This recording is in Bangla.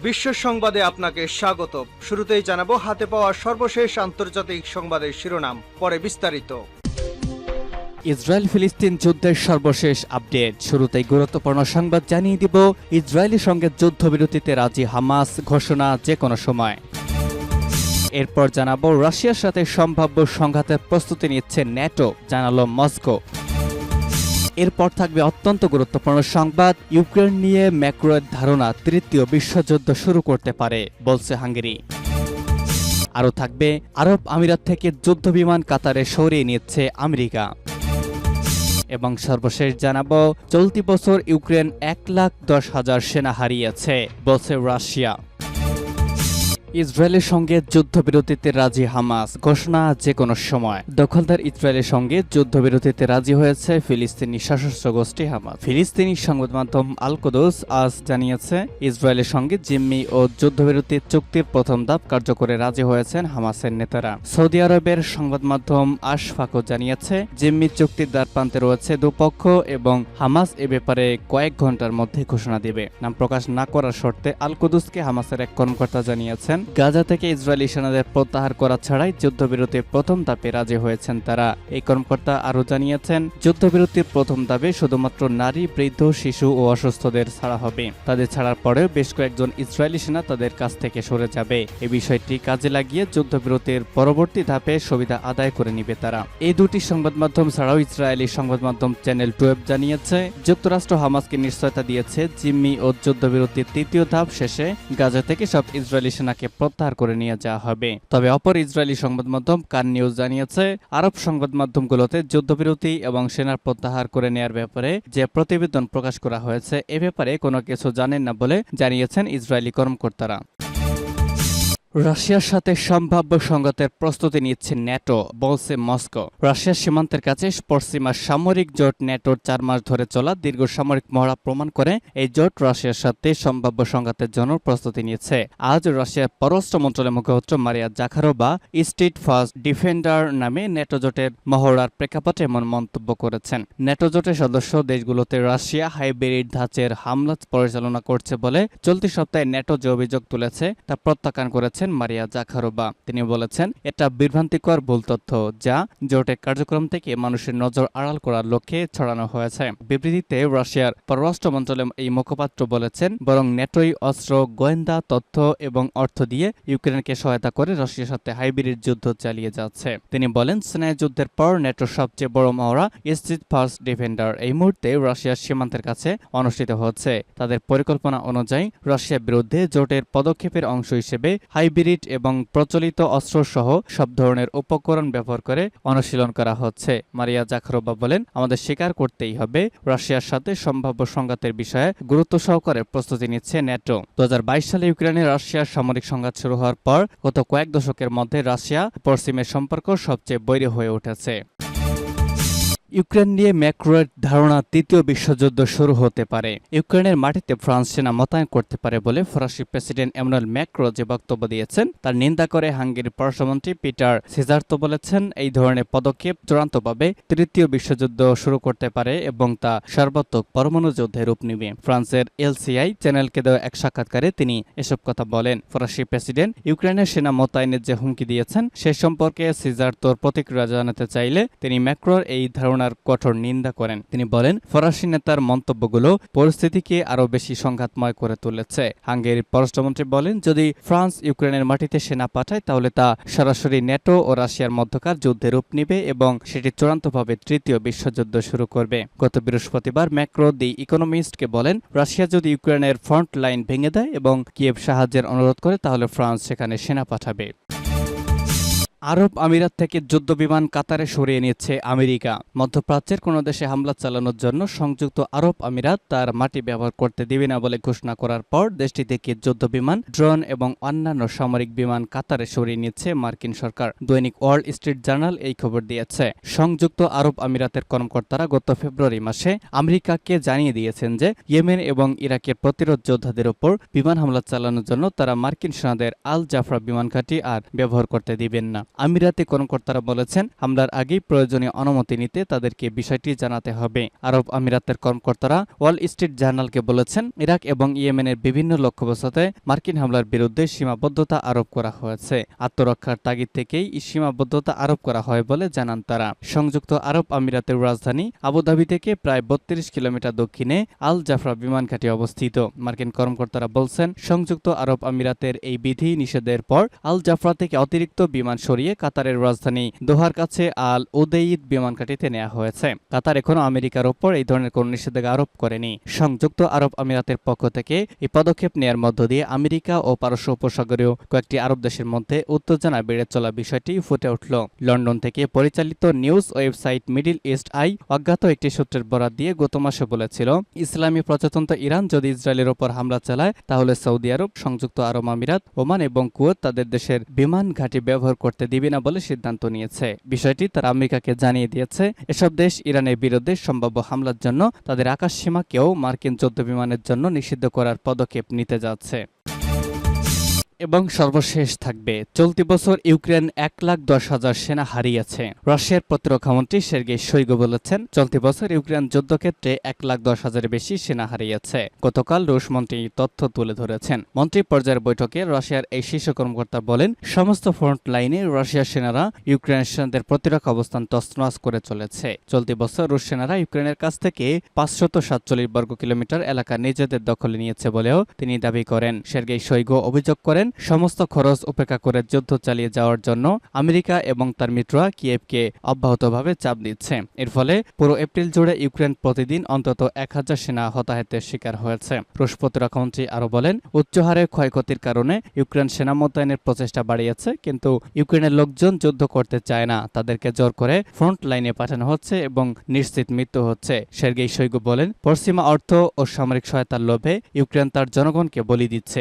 বিশ্ব সংবাদে আপনাকে স্বাগত। শুরুতেই জানাবো হাতে পাওয়া সর্বশেষ আন্তর্জাতিক সংবাদের শিরোনাম, পরে বিস্তারিত। ইসরায়েল ফিলিস্তিন যুদ্ধের সর্বশেষ আপডেট। শুরুতেই গুরুত্বপূর্ণ সংবাদ জানিয়ে দিব, ইসরায়েলের সঙ্গে যুদ্ধবিরতিতে রাজি হামাস, ঘোষণা যে কোনো সময়। এরপর জানাবো রাশিয়ার সাথে সম্ভাব্য সংঘাতের প্রস্তুতি নিচ্ছে ন্যাটো, জানালো মস্কো। এরপর থাকবে অত্যন্ত গুরুত্বপূর্ণ সংবাদ, ইউক্রেন নিয়ে ম্যাক্রোর ধারণা তৃতীয় বিশ্বযুদ্ধ শুরু করতে পারে বলছে হাঙ্গেরি। আরও থাকবে আরব আমিরাত থেকে যুদ্ধবিমান কাতারে সরিয়ে নিচ্ছে আমেরিকা। এবং সর্বশেষ জানাবো, চলতি বছর ইউক্রেন 1,10,000 সেনা হারিয়েছে বলছে রাশিয়া। ইসরায়েলের সঙ্গে যুদ্ধবিরতিতে রাজি হামাস, ঘোষণা যে কোনো সময়। দখলদার ইসরায়েলের সঙ্গে যুদ্ধবিরতিতে রাজি হয়েছে ফিলিস্তিনি সশস্ত্র গোষ্ঠী হামাস। ফিলিস্তিনি সংবাদ মাধ্যম আল কুদস আজ জানিয়েছে, ইসরায়েলের সঙ্গে জিম্মি ও যুদ্ধবিরতি চুক্তির প্রথম ধাপ কার্যকরে রাজি হয়েছেন হামাসের নেতারা। সৌদি আরবের সংবাদ মাধ্যম আশফাকও জানিয়েছে, জিম্মি চুক্তির দ্বারপ্রান্তে রয়েছে দুপক্ষ এবং হামাস এ ব্যাপারে কয়েক ঘন্টার মধ্যে ঘোষণা দেবে। নাম প্রকাশ না করার শর্তে আল কুদসকে হামাসের এক কর্মকর্তা জানিয়েছেন, গাজা থেকে ইসরায়েলি সেনাদের প্রত্যাহার করা ছাড়াই যুদ্ধবিরতির প্রথম ধাপে রাজি হয়েছেন তারা। এই কর্মকর্তা আরও জানিয়েছেন, যুদ্ধবিরতির প্রথম ধাপে শুধুমাত্র নারী, বৃদ্ধ, শিশু ও অসুস্থদের ছাড়া হবে। তাদের ছাড়ার পরেও বেশ কয়েকজন ইসরায়েলি সেনা তাদের কাছ থেকে সরে যাবে। এই বিষয়টি কাজে লাগিয়ে যুদ্ধবিরতির পরবর্তী ধাপে সুবিধা আদায় করে নিবে তারা। এই দুটি সংবাদ মাধ্যম ছাড়াও ইসরায়েলি সংবাদ মাধ্যম চ্যানেল 12 জানিয়েছে, যুক্তরাষ্ট্র হামাসকে নিশ্চয়তা দিয়েছে, জিম্মি ও যুদ্ধবিরতির তৃতীয় ধাপ শেষে গাজা থেকে সব ইসরায়েলি সেনাকে প্রত্যাহার করে নিয়ে যাওয়া হবে। তবে অপর ইসরায়েলি সংবাদ মাধ্যম কান নিউজ জানিয়েছে, আরব সংবাদ মাধ্যমগুলোতে যুদ্ধবিরতি এবং সেনার প্রত্যাহার করে নেওয়ার ব্যাপারে যে প্রতিবেদন প্রকাশ করা হয়েছে এ ব্যাপারে কোনো কিছু জানেন না বলে জানিয়েছেন ইসরায়েলি কর্মকর্তারা। রাশিয়ার সাথে সম্ভাব্য সংঘাতের প্রস্তুতি নিচ্ছে ন্যাটো বলছে মস্কো। রাশিয়ার সীমান্তের কাছে পশ্চিমা সামরিক জোট ন্যাটোর 4 মাস ধরে চলা দীর্ঘ সামরিক মহড়া প্রমাণ করে এই জোট রাশিয়ার সাথে সম্ভাব্য সংঘাতের জন্য প্রস্তুতি নিচ্ছে। আজ রাশিয়ার পররাষ্ট্র মন্ত্রণালয়ের মুখপাত্র Maria Zakharova street fast defender নামে ন্যাটো জোটের মহড়ার প্রেক্ষাপটে এমন মন্তব্য করেছেন। ন্যাটো জোটের সদস্য দেশগুলোতে রাশিয়া হাইব্রিড ধাঁচের হামলা পরিচালনা করছে বলে চলতি সপ্তাহে ন্যাটো যে অভিযোগ তুলেছে তা প্রত্যাখ্যান করেছে মারিয়া জাখারোভা। তিনি বলেছেন, এটা বিভ্রান্তিকর ভুল তথ্য যা জোটের কার্যক্রম থেকে মানুষের নজর আড়াল করার লক্ষ্যে ছড়ানো হয়েছে। বিবৃতিতে রাশিয়ার পররাষ্ট্র মন্ত্রণালয়ের এই মুখপাত্র বলেছেন, বরং ন্যাটোই অস্ত্র, গোয়েন্দা তথ্য এবং অর্থ দিয়ে ইউক্রেনকে সহায়তা করে রাশিয়ার সাথে হাইব্রিড যুদ্ধ চালিয়ে যাচ্ছে। তিনি বলেন, স্নায়ু যুদ্ধের পর ন্যাটোর সবচেয়ে বড় মহড়া স্ট্রিট ফাস্ট ডিফেন্ডার এই মুহূর্তে রাশিয়ার সীমান্তের কাছে অনুষ্ঠিত হচ্ছে। তাদের পরিকল্পনা অনুযায়ী রাশিয়ার বিরুদ্ধে জোটের পদক্ষেপের অংশ হিসেবে হাইব্রিড এবং প্রচলিত অস্ত্র সহ সব ধরনের উপকরণ ব্যবহার করে অনুশীলন করা হচ্ছে। মারিয়া জাখারোভা বলেন, আমাদের স্বীকার করতেই হবে, রাশিয়ার সাথে সম্ভাব্য সংঘাতের বিষয়ে গুরুত্ব সহকারে প্রস্তুতি নিচ্ছে ন্যাটো। 2022 সালে ইউক্রেনে রাশিয়ার সামরিক সংঘাত শুরু হওয়ার পর গত কয়েক দশকের মধ্যে রাশিয়া পশ্চিমের সম্পর্ক সবচেয়ে বৈরী হয়ে উঠেছে। ইউক্রেন নিয়ে ম্যাক্রোর ধারণা তৃতীয় বিশ্বযুদ্ধ শুরু হতে পারে। ইউক্রেনের মাটিতে ফ্রান্স সেনা মোতায়েন করতে পারে বলে ফরাসি প্রেসিডেন্ট এমানুয়েল ম্যাক্রো যে বক্তব্য দিয়েছেন তার নিন্দা করে হাঙ্গেরির পররাষ্ট্রমন্ত্রী পিটার সিজার্তো বলেছেন, এই ধরনের পদক্ষেপ চূড়ান্তভাবে তৃতীয় বিশ্বযুদ্ধ শুরু করতে পারে এবং তা সর্বাত্মক পরমাণু যুদ্ধে রূপ নেবে। ফ্রান্সের এলসিআই চ্যানেলকে দেওয়া এক সাক্ষাৎকারে তিনি এসব কথা বলেন। ফরাসি প্রেসিডেন্ট ইউক্রেনের সেনা মোতায়েনের যে হুমকি দিয়েছেন সে সম্পর্কে সিজার্তোর প্রতিক্রিয়া জানাতে চাইলে তিনি ম্যাক্রোর এই ধারণা কঠোর নিন্দা করেন। তিনি বলেন, ফরাসি নেতার মন্তব্যগুলো পরিস্থিতিকে আরও বেশি সংঘাতময় করে তুলেছে। হাঙ্গেরির পররাষ্ট্রমন্ত্রী বলেন, যদি ফ্রান্স ইউক্রেনের মাটিতে সেনা পাঠায় তাহলে তা সরাসরি ন্যাটো ও রাশিয়ার মধ্যকার যুদ্ধে রূপ নেবে এবং সেটি চূড়ান্তভাবে তৃতীয় বিশ্বযুদ্ধ শুরু করবে। গত বৃহস্পতিবার ম্যাক্রো দি ইকোনমিস্টকে বলেন, রাশিয়া যদি ইউক্রেনের ফ্রন্ট লাইন ভেঙে দেয় এবং কিয়েভ সাহায্যের অনুরোধ করে তাহলে ফ্রান্স সেখানে সেনা পাঠাবে। আরব আমিরাত থেকে যুদ্ধবিমান কাতারে সরিয়ে নিচ্ছে আমেরিকা। মধ্যপ্রাচ্যের কোনো দেশে হামলা চালানোর জন্য সংযুক্ত আরব আমিরাত তার মাটি ব্যবহার করতে দিবে না বলে ঘোষণা করার পর দেশটি থেকে যুদ্ধবিমান, ড্রোন এবং অন্যান্য সামরিক বিমান কাতারে সরিয়ে নিচ্ছে মার্কিন সরকার। দৈনিক ওয়াল স্ট্রিট জার্নাল এই খবর দিয়েছে। সংযুক্ত আরব আমিরাতের কর্মকর্তারা গত ফেব্রুয়ারি মাসে আমেরিকাকে জানিয়ে দিয়েছেন যে ইয়েমেন এবং ইরাকের প্রতিরোধ যোদ্ধাদের উপর বিমান হামলা চালানোর জন্য তারা মার্কিন সেনাদের আল জাফরা বিমান ঘাঁটি আর ব্যবহার করতে দিবেন না। আমিরাতে কর্মকর্তারা বলেছেন হামলার আগেই প্রয়োজনীয় অনুমতি নিতে তাদেরকে বিষয়টি জানাতে হবে। আরব আমিরাতের কর্মকর্তারা ওয়াল স্ট্রিট জার্নালকে বলেছেন ইরাক এবং ইয়েমেনের বিভিন্ন লক্ষ্যবস্তুতে মার্কিন হামলার বিরুদ্ধে সীমাবদ্ধতা আরোপ করা হয়েছে। আত্মরক্ষার তাগিদ থেকেই সীমাবদ্ধতা আরোপ করা হয় বলে জানান তারা। সংযুক্ত আরব আমিরাতের রাজধানী আবুধাবি থেকে প্রায় ৩২ কিলোমিটার দক্ষিণে আল জাফরা বিমান ঘাঁটি অবস্থিত। মার্কিন কর্মকর্তারা বলছেন সংযুক্ত আরব আমিরাতের এই বিধি নিষেধের পর আল জাফরা থেকে অতিরিক্ত বিমান সরিয়ে কাতারের রাজধানী দোহার কাছে আল উদেইদ বিমান ঘাঁটিতে নেওয়া হয়েছে। কাতার এখনও আমেরিকার ওপর এই ধরনের কোনো নিষেধাজ্ঞা আরোপ করেনি। সংযুক্ত আরব আমিরাতের পক্ষ থেকে এই পদক্ষেপ নেয়ার মধ্য দিয়ে আমেরিকা ও পারস্য উপসাগরীয় কয়েকটি আরব দেশের মধ্যে উত্তেজনা বেড়ে চলা বিষয়টি ফুটে উঠল। লন্ডন থেকে পরিচালিত news website middle East Eye অজ্ঞাত একটি সূত্রের বরাত দিয়ে গত মাসে বলেছিল ইসলামী প্রজাতন্ত্র ইরান যদি ইসরায়েলের ওপর হামলা চালায় তাহলে সৌদি আরব, সংযুক্ত আরব আমিরাত, ওমান এবং কুয়েত তাদের দেশের বিমান ঘাঁটি ব্যবহার করতে দিবে না বলে সিদ্ধান্ত নিয়েছে। বিষয়টি তারা আমেরিকাকে জানিয়ে দিয়েছে। এসব দেশ ইরানের বিরুদ্ধে সম্ভাব্য হামলার জন্য তাদের আকাশ সীমাকেও মার্কিন যুদ্ধ বিমানের জন্য নিষিদ্ধ করার পদক্ষেপ নিতে যাচ্ছে। এবং সর্বশেষ থাকবে চলতি বছর ইউক্রেন ১,১০,০০০ সেনা হারিয়েছে। রাশিয়ার প্রতিরক্ষামন্ত্রী সের্গেই শোইগু বলেছেন চলতি বছর ইউক্রেন যুদ্ধক্ষেত্রে ১,১০,০০০ বেশি সেনা হারিয়েছে। গতকাল রুশ মন্ত্রী তথ্য তুলে ধরেছেন। মন্ত্রী পর্যায়ের বৈঠকে রাশিয়ার এই শীর্ষ কর্মকর্তা বলেন সমস্ত ফ্রন্ট লাইনে রাশিয়ার সেনারা ইউক্রেনের সেনাদের প্রতিরক্ষা অবস্থান তছনছ করে চলেছে। চলতি বছর রুশ সেনারা ইউক্রেনের কাছ থেকে ৫৪৭ বর্গ কিলোমিটার এলাকা নিজেদের দখলে নিয়েছে বলেও তিনি দাবি করেন। সের্গেই শোইগু অভিযোগ করেন সমস্ত খরচ উপেক্ষা করে যুদ্ধ চালিয়ে যাওয়ার জন্য আমেরিকা এবং তার মিত্ররা কিয়েভকে অব্যাহতভাবে চাপ দিচ্ছে। এর ফলে পুরো এপ্রিল জুড়ে ইউক্রেন প্রতিদিন অন্তত ১,০০০ সেনা হতাহতের শিকার হয়েছে। রুশ প্রতিরক্ষামন্ত্রী আরও বলেন উচ্চ হারে ক্ষয়ক্ষতির কারণে ইউক্রেন সেনা মোতায়েনের প্রচেষ্টা বাড়িয়েছে, কিন্তু ইউক্রেনের লোকজন যুদ্ধ করতে চায় না। তাদেরকে জোর করে ফ্রন্ট লাইনে পাঠানো হচ্ছে এবং নিশ্চিত মৃত্যু হচ্ছে। সের্গেই শোইগু বলেন পশ্চিমা অর্থ ও সামরিক সহায়তার লোভে ইউক্রেন তার জনগণকে বলি দিচ্ছে।